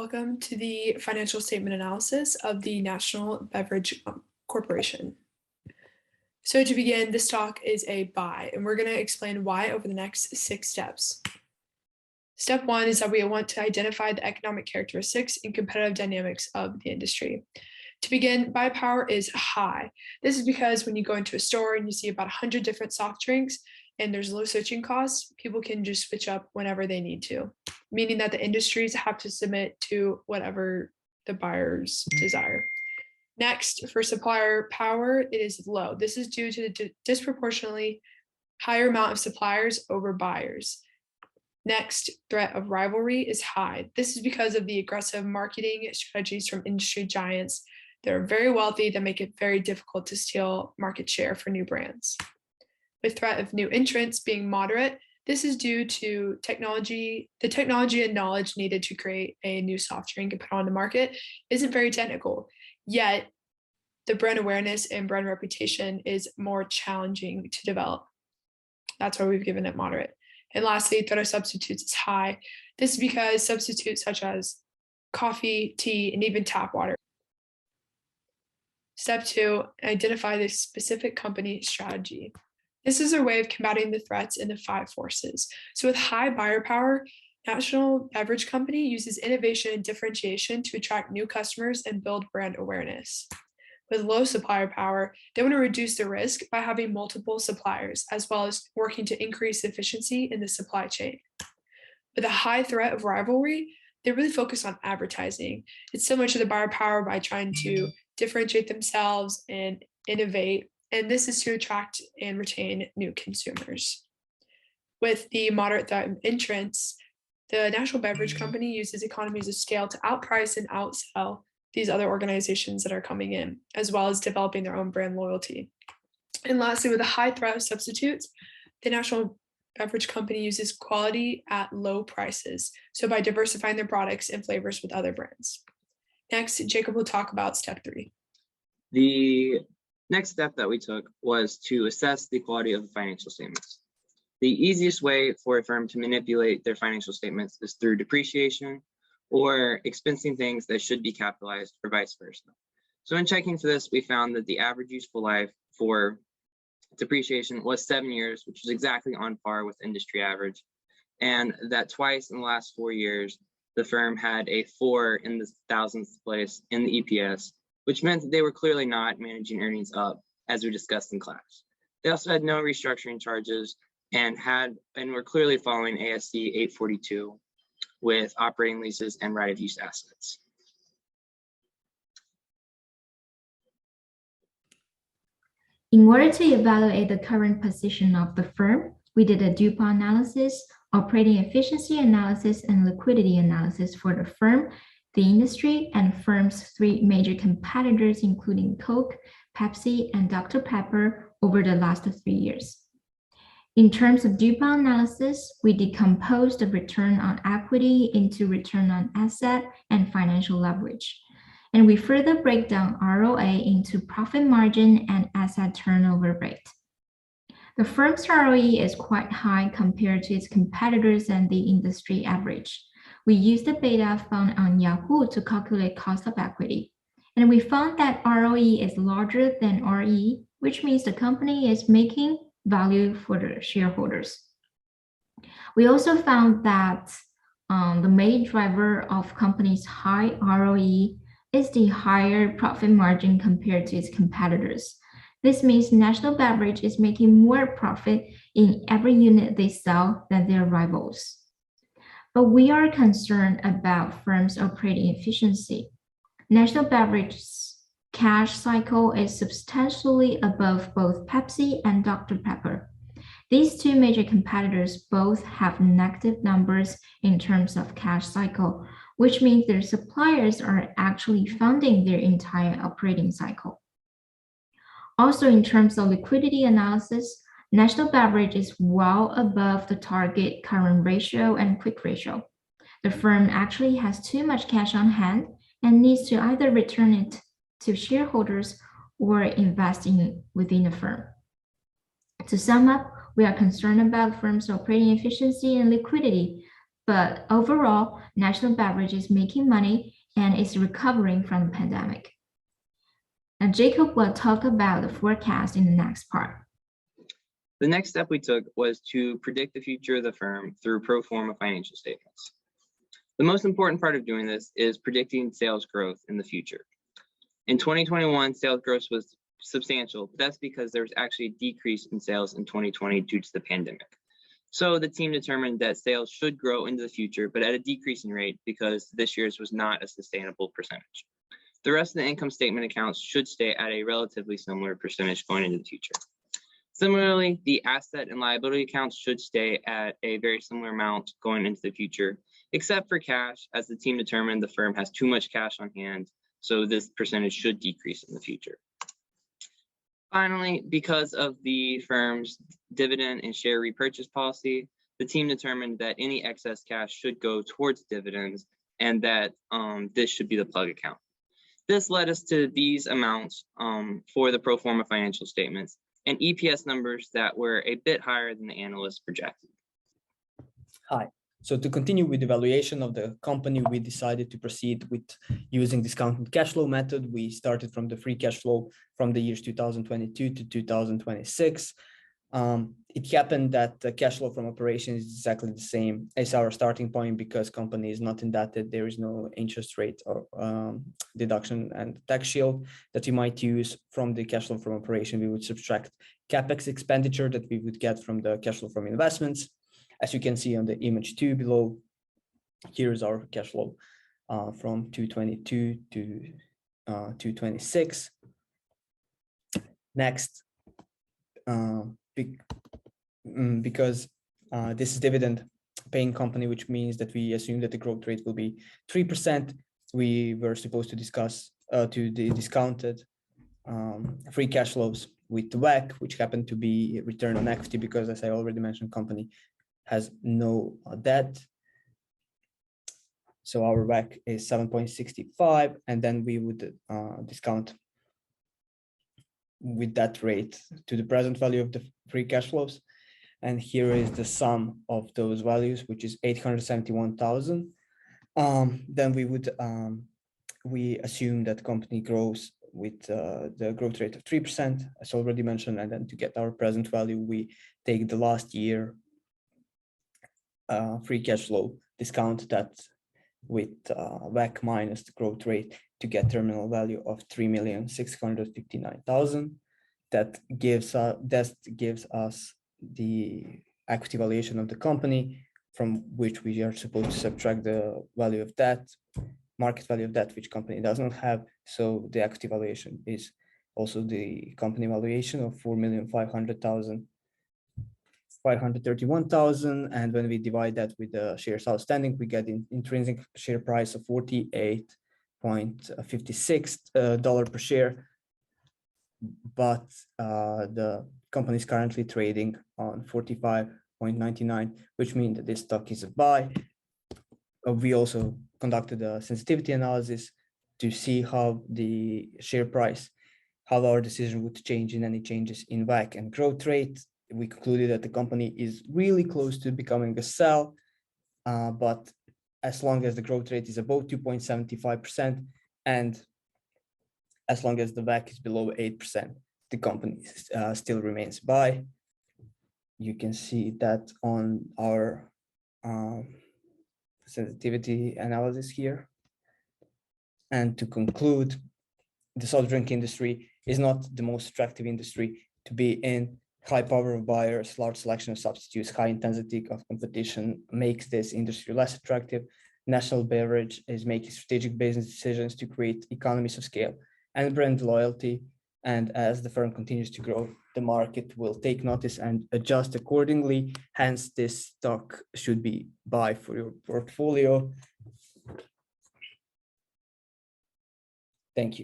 Welcome to the financial statement analysis of the National Beverage Corporation. So to begin, this stock is a buy, and we're going to explain why over the next 6 steps. Step 1 is that we want to identify the economic characteristics and competitive dynamics of the industry. To begin, buy power is high. This is because when you go into a store and you see about 100 different soft drinks and there's low switching costs, people can just switch up whenever they need to, meaning that the industries have to submit to whatever the buyers desire. Next, for supplier power, it is low. This is due to the disproportionately higher amount of suppliers over buyers. Next, threat of rivalry is high. This is because of the aggressive marketing strategies from industry giants that are very wealthy that make it very difficult to steal market share for new brands. With threat of new entrants being moderate, this is due to the technology and knowledge needed to create a new soft drink and put on the market isn't very technical, yet the brand awareness and brand reputation is more challenging to develop. That's why we've given it moderate. And lastly, threat of substitutes is high. This is because substitutes such as coffee, tea, and even tap water. Step 2, identify the specific company strategy. This is a way of combating the threats in the 5 forces. So with high buyer power, National Beverage Company uses innovation and differentiation to attract new customers and build brand awareness. With low supplier power, they want to reduce the risk by having multiple suppliers, as well as working to increase efficiency in the supply chain. With a high threat of rivalry, they really focus on advertising. It's similar to the buyer power by trying to differentiate themselves and innovate, and this is to attract and retain new consumers. With the moderate threat of entrants, the National Beverage Company uses economies of scale to outprice and outsell these other organizations that are coming in, as well as developing their own brand loyalty. And lastly, with a high threat of substitutes, the National Beverage Company uses quality at low prices, so by diversifying their products and flavors with other brands. Next, Jacob will talk about step 3. The next step that we took was to assess the quality of the financial statements. The easiest way for a firm to manipulate their financial statements is through depreciation or expensing things that should be capitalized or vice versa. So in checking for this, we found that the average useful life for depreciation was 7 years, which is exactly on par with industry average. And that twice in the last 4 years, the firm had a 4 in the thousandth place in the EPS, which meant that they were clearly not managing earnings up, as we discussed in class. They also had no restructuring charges and were clearly following ASC 842 with operating leases and right-of-use assets. In order to evaluate the current position of the firm, we did a DuPont analysis, operating efficiency analysis, and liquidity analysis for the firm, the industry, and firm's 3 major competitors, including Coke, Pepsi, and Dr. Pepper over the last 3 years. In terms of DuPont analysis, we decomposed the return on equity into return on asset and financial leverage. And we further break down ROA into profit margin and asset turnover rate. The firm's ROE is quite high compared to its competitors and the industry average. We used the data found on Yahoo to calculate cost of equity. And we found that ROE is larger than RE, which means the company is making value for the shareholders. We also found that the main driver of company's high ROE is the higher profit margin compared to its competitors. This means National Beverage is making more profit in every unit they sell than their rivals. But we are concerned about firms' operating efficiency. National Beverage's cash cycle is substantially above both Pepsi and Dr. Pepper. These 2 major competitors both have negative numbers in terms of cash cycle, which means their suppliers are actually funding their entire operating cycle. Also, in terms of liquidity analysis, National Beverage is well above the target current ratio and quick ratio. The firm actually has too much cash on hand and needs to either return it to shareholders or invest within the firm. To sum up, we are concerned about the firm's operating efficiency and liquidity, but overall, National Beverage is making money and is recovering from the pandemic. Now, Jacob will talk about the forecast in the next part. The next step we took was to predict the future of the firm through pro forma financial statements. The most important part of doing this is predicting sales growth in the future. In 2021, sales growth was substantial, but that's because there was actually a decrease in sales in 2020 due to the pandemic. So the team determined that sales should grow into the future, but at a decreasing rate because this year's was not a sustainable percentage. The rest of the income statement accounts should stay at a relatively similar percentage going into the future. Similarly, the asset and liability accounts should stay at a very similar amount going into the future, except for cash, as the team determined the firm has too much cash on hand, so this percentage should decrease in the future. Finally, because of the firm's dividend and share repurchase policy, the team determined that any excess cash should go towards dividends and that this should be the plug account. This led us to these amounts for the pro forma financial statements and EPS numbers that were a bit higher than the analysts projected. Hi. So to continue with the valuation of the company, we decided to proceed with using discounted cash flow method. We started from the free cash flow from the years 2022 to 2026. It happened that the cash flow from operations is exactly the same as our starting point because company is not indebted. There is no interest rate or deduction and tax shield that you might use from the cash flow from operation. We would subtract CapEx expenditure that we would get from the cash flow from investments. As you can see on the image 2 below, here's our cash flow from 2022 to 2026. Next, because this is dividend paying company, which means that we assume that the growth rate will be 3%. We were supposed to discuss the discounted free cash flows with WACC, which happened to be return on equity because, as I already mentioned, company has no debt. So our WACC is 7.65, and then we would discount with that rate to the present value of the free cash flows. And here is the sum of those values, which is 871,000. Then we would we assume that company grows with the growth rate of 3%, as already mentioned, and then to get our present value, we take the last year free cash flow, discount that with WACC minus the growth rate to get terminal value of 3,659,000. That gives us the equity valuation of the company, from which we are supposed to subtract the value of debt, market value of debt, which company does not have. So the equity valuation is also the company valuation of 4,531,000, and when we divide that with the shares outstanding, we get an intrinsic share price of $48.56 per share. But the company is currently trading on 45.99, which means that this stock is a buy. We also conducted a sensitivity analysis to see how the share price, how our decision would change in any changes in WACC and growth rate. We concluded that the company is really close to becoming a sell, but as long as the growth rate is above 2.75% and as long as the WACC is below 8%, the company still remains buy. You can see that on our sensitivity analysis here. And to conclude, the soft drink industry is not the most attractive industry to be in. High power of buyers, large selection of substitutes, high intensity of competition makes this industry less attractive. National Beverage is making strategic business decisions to create economies of scale and brand loyalty. And as the firm continues to grow, the market will take notice and adjust accordingly. Hence, this stock should be buy for your portfolio. Thank you.